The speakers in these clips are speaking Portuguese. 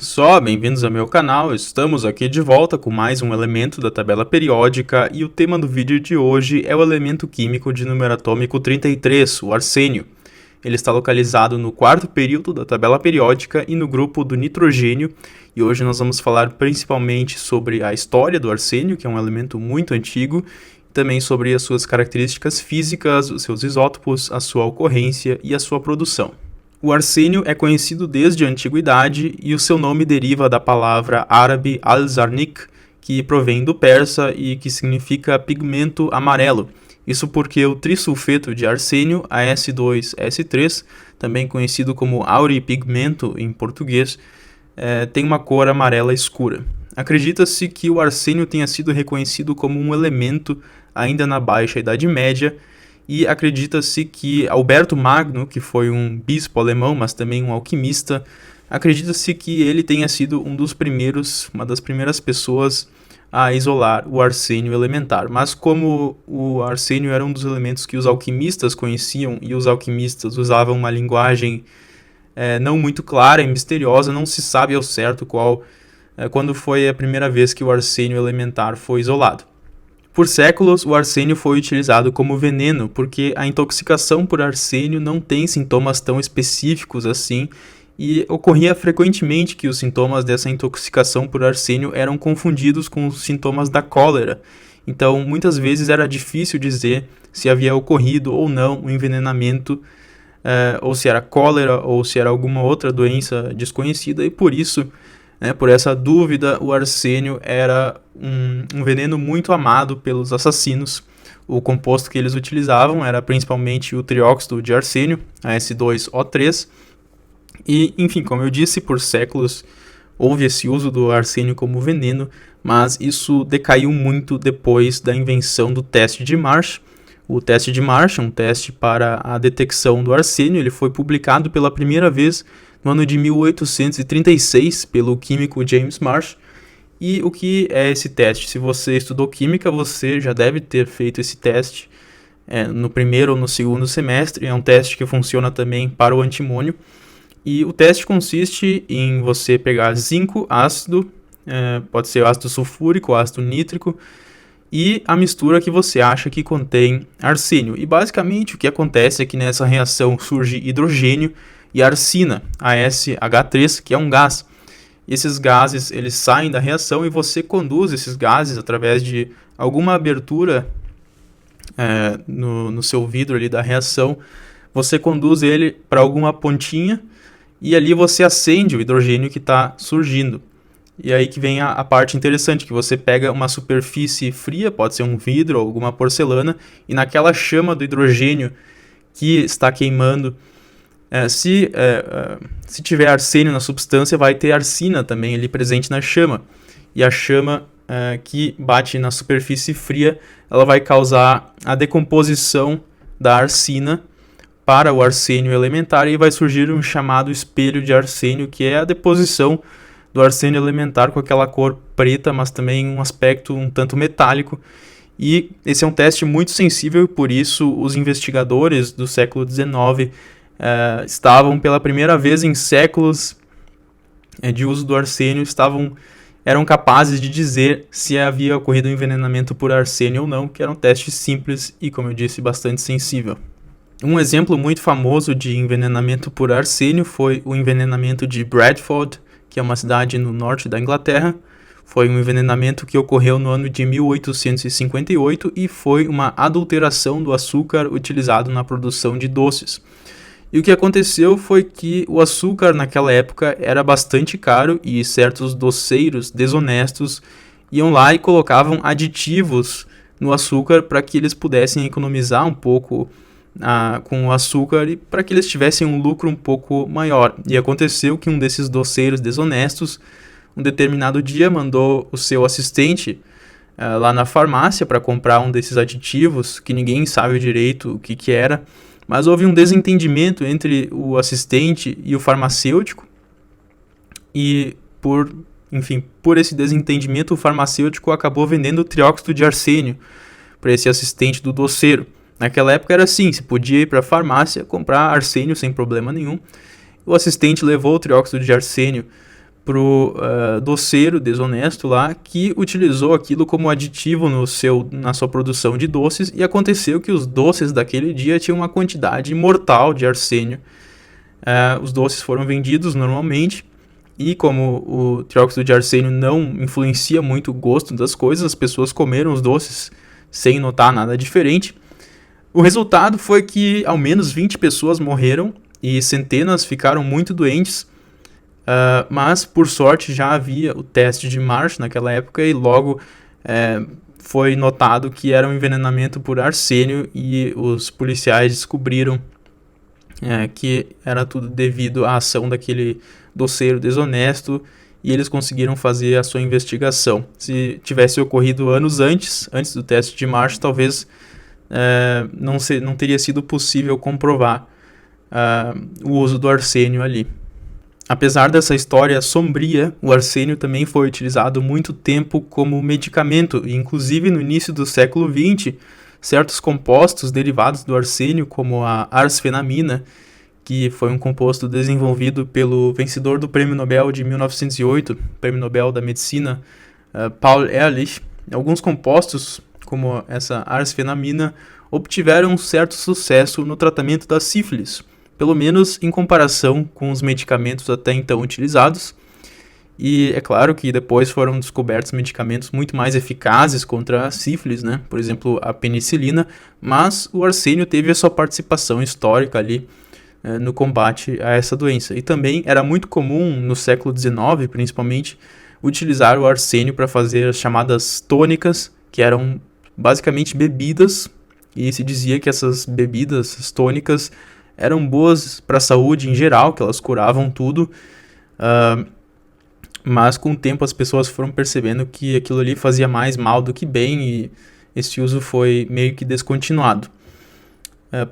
Só, bem-vindos ao meu canal, estamos aqui de volta com mais um elemento da tabela periódica e o tema do vídeo de hoje é o elemento químico de número atômico 33, o arsênio. Ele está localizado no quarto período da tabela periódica e no grupo do nitrogênio, e hoje nós vamos falar principalmente sobre a história do arsênio, que é um elemento muito antigo, e também sobre as suas características físicas, os seus isótopos, a sua ocorrência e a sua produção. O arsênio é conhecido desde a antiguidade e o seu nome deriva da palavra árabe al-zarnik, que provém do persa e que significa pigmento amarelo. Isso porque o trisulfeto de arsênio, As2S3, também conhecido como auripigmento em português, tem uma cor amarela escura. Acredita-se que o arsênio tenha sido reconhecido como um elemento ainda na Baixa Idade Média, e acredita-se que Alberto Magno, que foi um bispo alemão, mas também um alquimista, acredita-se que ele tenha sido uma das primeiras pessoas a isolar o arsênio elementar. Mas como o arsênio era um dos elementos que os alquimistas conheciam e os alquimistas usavam uma linguagem não muito clara e misteriosa, não se sabe ao certo quando foi a primeira vez que o arsênio elementar foi isolado. Por séculos, o arsênio foi utilizado como veneno, porque a intoxicação por arsênio não tem sintomas tão específicos assim, e ocorria frequentemente que os sintomas dessa intoxicação por arsênio eram confundidos com os sintomas da cólera. Então, muitas vezes era difícil dizer se havia ocorrido ou não um envenenamento, ou se era cólera, ou se era alguma outra doença desconhecida, e por isso, por essa dúvida, o arsênio era um veneno muito amado pelos assassinos. O composto que eles utilizavam era principalmente o trióxido de arsênio, As2O3. E, enfim, como eu disse, por séculos houve esse uso do arsênio como veneno, mas isso decaiu muito depois da invenção do teste de Marsh. O teste de Marsh, um teste para a detecção do arsênio, ele foi publicado pela primeira vez no ano de 1836 pelo químico James Marsh. E o que é esse teste? Se você estudou química, você já deve ter feito esse teste no primeiro ou no segundo semestre. É um teste que funciona também para o antimônio. E o teste consiste em você pegar zinco, ácido, pode ser ácido sulfúrico, ácido nítrico, e a mistura que você acha que contém arsênio. E basicamente o que acontece é que nessa reação surge hidrogênio e arsina, AsH3, que é um gás. Esses gases eles saem da reação e você conduz esses gases através de alguma abertura no seu vidro ali da reação. Você conduz ele para alguma pontinha e ali você acende o hidrogênio que está surgindo. E aí que vem a parte interessante, que você pega uma superfície fria, pode ser um vidro ou alguma porcelana, e naquela chama do hidrogênio que está queimando, se tiver arsênio na substância, vai ter arsina também ali presente na chama. E a chama que bate na superfície fria, ela vai causar a decomposição da arsina para o arsênio elementar e vai surgir um chamado espelho de arsênio, que é a deposição do arsênio elementar com aquela cor preta, mas também um aspecto um tanto metálico. E esse é um teste muito sensível e por isso os investigadores do século XIX estavam pela primeira vez em séculos de uso do arsênio, eram capazes de dizer se havia ocorrido um envenenamento por arsênio ou não, que era um teste simples e, como eu disse, bastante sensível. Um exemplo muito famoso de envenenamento por arsênio foi o envenenamento de Bradford, que é uma cidade no norte da Inglaterra. Foi um envenenamento que ocorreu no ano de 1858 e foi uma adulteração do açúcar utilizado na produção de doces. E o que aconteceu foi que o açúcar naquela época era bastante caro e certos doceiros desonestos iam lá e colocavam aditivos no açúcar para que eles pudessem economizar um pouco com o açúcar e para que eles tivessem um lucro um pouco maior. E aconteceu que um desses doceiros desonestos, um determinado dia, mandou o seu assistente lá na farmácia para comprar um desses aditivos, que ninguém sabe direito o que era, mas houve um desentendimento entre o assistente e o farmacêutico, e por esse desentendimento o farmacêutico acabou vendendo o trióxido de arsênio para esse assistente do doceiro. Naquela época era assim, se podia ir para a farmácia comprar arsênio sem problema nenhum. O assistente levou o trióxido de arsênio pro doceiro desonesto lá, que utilizou aquilo como aditivo na sua produção de doces, e aconteceu que os doces daquele dia tinham uma quantidade mortal de arsênio. Os doces foram vendidos normalmente, e como o trióxido de arsênio não influencia muito o gosto das coisas, as pessoas comeram os doces sem notar nada diferente. O resultado foi que ao menos 20 pessoas morreram e centenas ficaram muito doentes. Mas, por sorte, já havia o teste de Marsh naquela época e logo foi notado que era um envenenamento por arsênio, e os policiais descobriram que era tudo devido à ação daquele doceiro desonesto, e eles conseguiram fazer a sua investigação. Se tivesse ocorrido anos antes do teste de Marsh, talvez não teria sido possível comprovar o uso do arsênio ali. Apesar dessa história sombria, o arsênio também foi utilizado muito tempo como medicamento, e inclusive no início do século XX, certos compostos derivados do arsênio, como a arsfenamina, que foi um composto desenvolvido pelo vencedor do Prêmio Nobel de 1908, Prêmio Nobel da Medicina, Paul Ehrlich, alguns compostos, como essa arsfenamina, obtiveram um certo sucesso no tratamento da sífilis, pelo menos em comparação com os medicamentos até então utilizados. E é claro que depois foram descobertos medicamentos muito mais eficazes contra a sífilis, né? Por exemplo, a penicilina, mas o arsênio teve a sua participação histórica ali no combate a essa doença. E também era muito comum no século XIX, principalmente, utilizar o arsênio para fazer as chamadas tônicas, que eram basicamente bebidas, e se dizia que essas bebidas, as tônicas, eram boas para a saúde em geral, que elas curavam tudo, mas com o tempo as pessoas foram percebendo que aquilo ali fazia mais mal do que bem, e esse uso foi meio que descontinuado.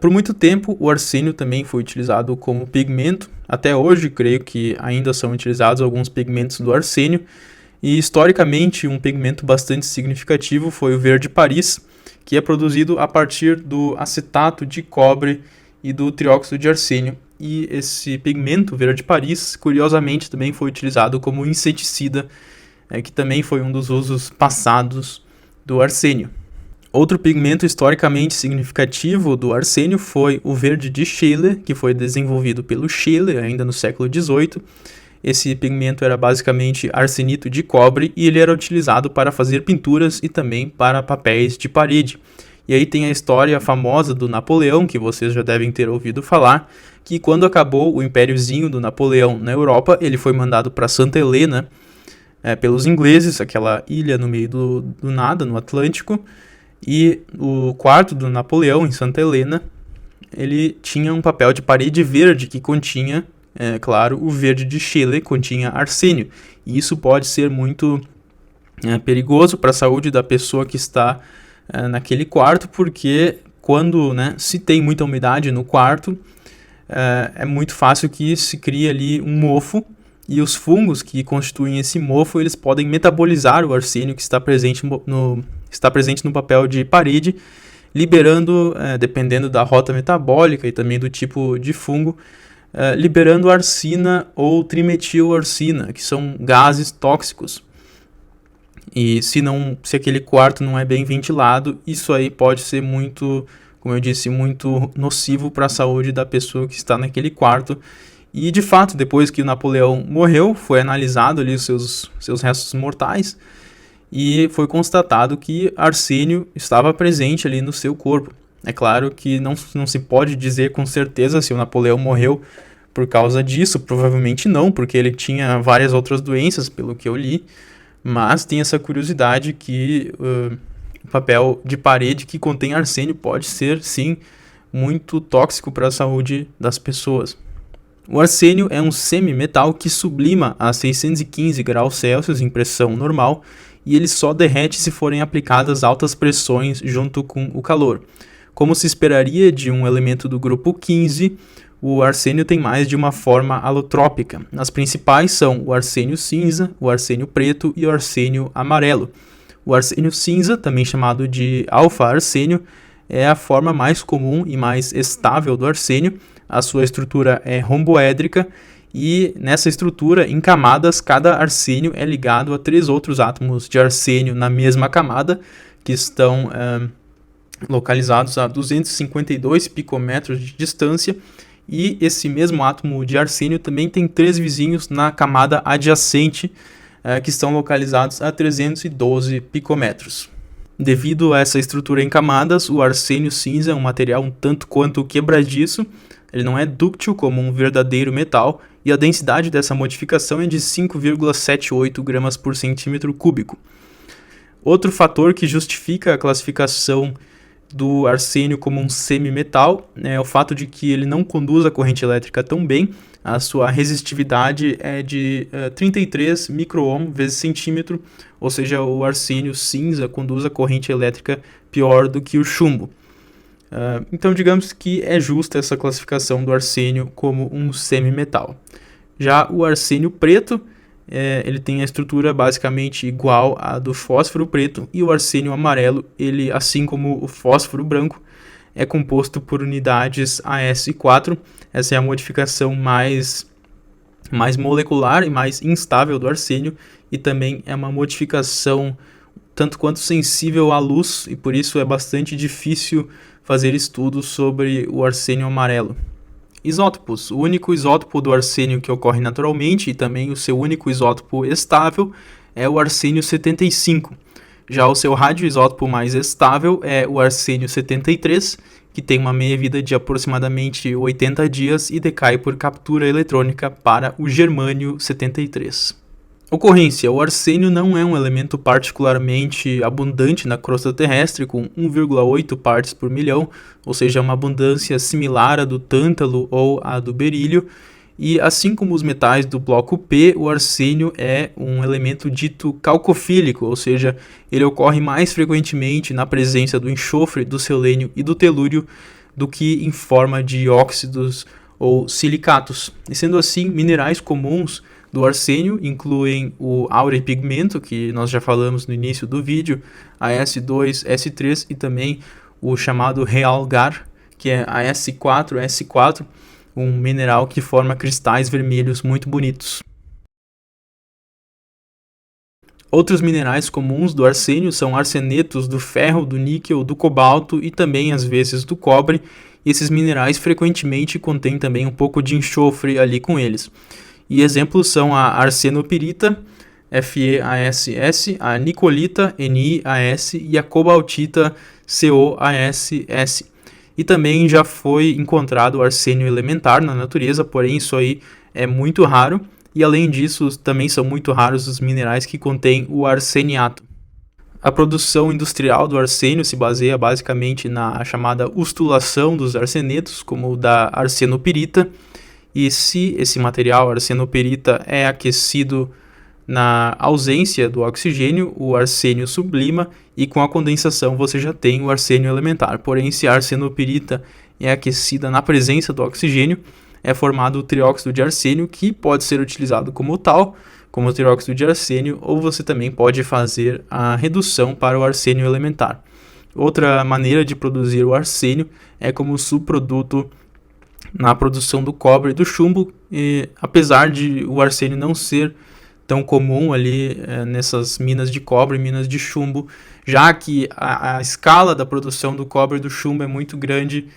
Por muito tempo o arsênio também foi utilizado como pigmento. Até hoje creio que ainda são utilizados alguns pigmentos do arsênio, e historicamente um pigmento bastante significativo foi o verde Paris, que é produzido a partir do acetato de cobre e do trióxido de arsênio. E esse pigmento verde Paris, curiosamente, também foi utilizado como inseticida, que também foi um dos usos passados do arsênio. Outro pigmento historicamente significativo do arsênio foi o verde de Scheele, que foi desenvolvido pelo Scheele ainda no século XVIII. Esse pigmento era basicamente arsenito de cobre, e ele era utilizado para fazer pinturas e também para papéis de parede. E aí tem a história famosa do Napoleão, que vocês já devem ter ouvido falar, que quando acabou o impériozinho do Napoleão na Europa, ele foi mandado para Santa Helena pelos ingleses, aquela ilha no meio do nada, no Atlântico, e o quarto do Napoleão em Santa Helena, ele tinha um papel de parede verde que continha, claro, o verde de Scheele, continha arsênio, e isso pode ser muito perigoso para a saúde da pessoa que está naquele quarto, porque quando se tem muita umidade no quarto, é muito fácil que se crie ali um mofo, e os fungos que constituem esse mofo, eles podem metabolizar o arsênio que está presente no papel de parede, liberando, dependendo da rota metabólica e também do tipo de fungo, liberando arsina ou trimetilarsina, que são gases tóxicos. E se aquele quarto não é bem ventilado, isso aí pode ser muito, como eu disse, muito nocivo para a saúde da pessoa que está naquele quarto. E de fato, depois que o Napoleão morreu, foi analisado ali os seus restos mortais, e foi constatado que arsênio estava presente ali no seu corpo. É claro que não se pode dizer com certeza se o Napoleão morreu por causa disso, provavelmente não, porque ele tinha várias outras doenças, pelo que eu li, mas tem essa curiosidade que o papel de parede que contém arsênio pode ser, sim, muito tóxico para a saúde das pessoas. O arsênio é um semimetal que sublima a 615 graus Celsius em pressão normal, e ele só derrete se forem aplicadas altas pressões junto com o calor. Como se esperaria de um elemento do grupo 15, o arsênio tem mais de uma forma alotrópica. As principais são o arsênio cinza, o arsênio preto e o arsênio amarelo. O arsênio cinza, também chamado de alfa-arsênio, é a forma mais comum e mais estável do arsênio. A sua estrutura é romboédrica, E nessa estrutura, em camadas, cada arsênio é ligado a 3 outros átomos de arsênio na mesma camada, que estão localizados a 252 picômetros de distância, e esse mesmo átomo de arsênio também tem 3 vizinhos na camada adjacente, que estão localizados a 312 picômetros. Devido a essa estrutura em camadas, o arsênio cinza é um material um tanto quanto quebradiço, ele não é dúctil como um verdadeiro metal, e a densidade dessa modificação é de 5,78 gramas por centímetro cúbico. Outro fator que justifica a classificação do arsênio como um semimetal é o fato de que ele não conduz a corrente elétrica tão bem. A sua resistividade é de 33 microohm vezes centímetro, ou seja, o arsênio cinza conduz a corrente elétrica pior do que o chumbo. Então digamos que é justa essa classificação do arsênio como um semimetal. Já o arsênio preto, ele tem a estrutura basicamente igual à do fósforo preto, e o arsênio amarelo, ele, assim como o fósforo branco, é composto por unidades As4. Essa é a modificação mais molecular e mais instável do arsênio, e também é uma modificação tanto quanto sensível à luz, e por isso é bastante difícil fazer estudos sobre o arsênio amarelo. Isótopos. O único isótopo do arsênio que ocorre naturalmente, e também o seu único isótopo estável, é o arsênio 75. Já o seu radioisótopo mais estável é o arsênio 73, que tem uma meia-vida de aproximadamente 80 dias e decai por captura eletrônica para o germânio 73. Ocorrência. O arsênio não é um elemento particularmente abundante na crosta terrestre, com 1,8 partes por milhão, ou seja, uma abundância similar à do tântalo ou à do berílio. E assim como os metais do bloco P, o arsênio é um elemento dito calcofílico, ou seja, ele ocorre mais frequentemente na presença do enxofre, do selênio e do telúrio do que em forma de óxidos ou silicatos. E sendo assim, minerais comuns do arsênio incluem o auripigmento, que nós já falamos no início do vídeo, a S2, S3 e também o chamado realgar, que é a S4, S4, um mineral que forma cristais vermelhos muito bonitos. Outros minerais comuns do arsênio são arsenetos do ferro, do níquel, do cobalto e também às vezes do cobre. E esses minerais frequentemente contêm também um pouco de enxofre ali com eles. E exemplos são a arsenopirita, FeASS, a nicolita, NiAs, e a cobaltita, CoASS. E também já foi encontrado o arsênio elementar na natureza, porém isso aí é muito raro. E além disso, também são muito raros os minerais que contêm o arseniato. A produção industrial do arsênio se baseia basicamente na chamada ustulação dos arsenetos, como o da arsenopirita. E se esse material, arsenopirita, é aquecido na ausência do oxigênio, o arsênio sublima, e com a condensação você já tem o arsênio elementar. Porém, se a arsenopirita é aquecida na presença do oxigênio, é formado o trióxido de arsênio, que pode ser utilizado como tal, como trióxido de arsênio, ou você também pode fazer a redução para o arsênio elementar. Outra maneira de produzir o arsênio é como subproduto na produção do cobre e do chumbo, e apesar de o arsênio não ser tão comum ali nessas minas de cobre e minas de chumbo, já que a escala da produção do cobre e do chumbo é muito grande,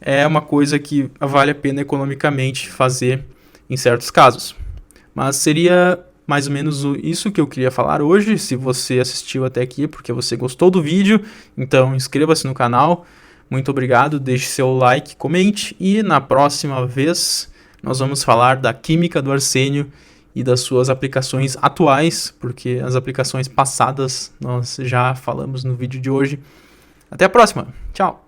é uma coisa que vale a pena economicamente fazer em certos casos. Mas seria mais ou menos isso que eu queria falar hoje. Se você assistiu até aqui porque você gostou do vídeo, então inscreva-se no canal. Muito obrigado, deixe seu like, comente, e na próxima vez nós vamos falar da química do arsênio e das suas aplicações atuais, porque as aplicações passadas nós já falamos no vídeo de hoje. Até a próxima, tchau!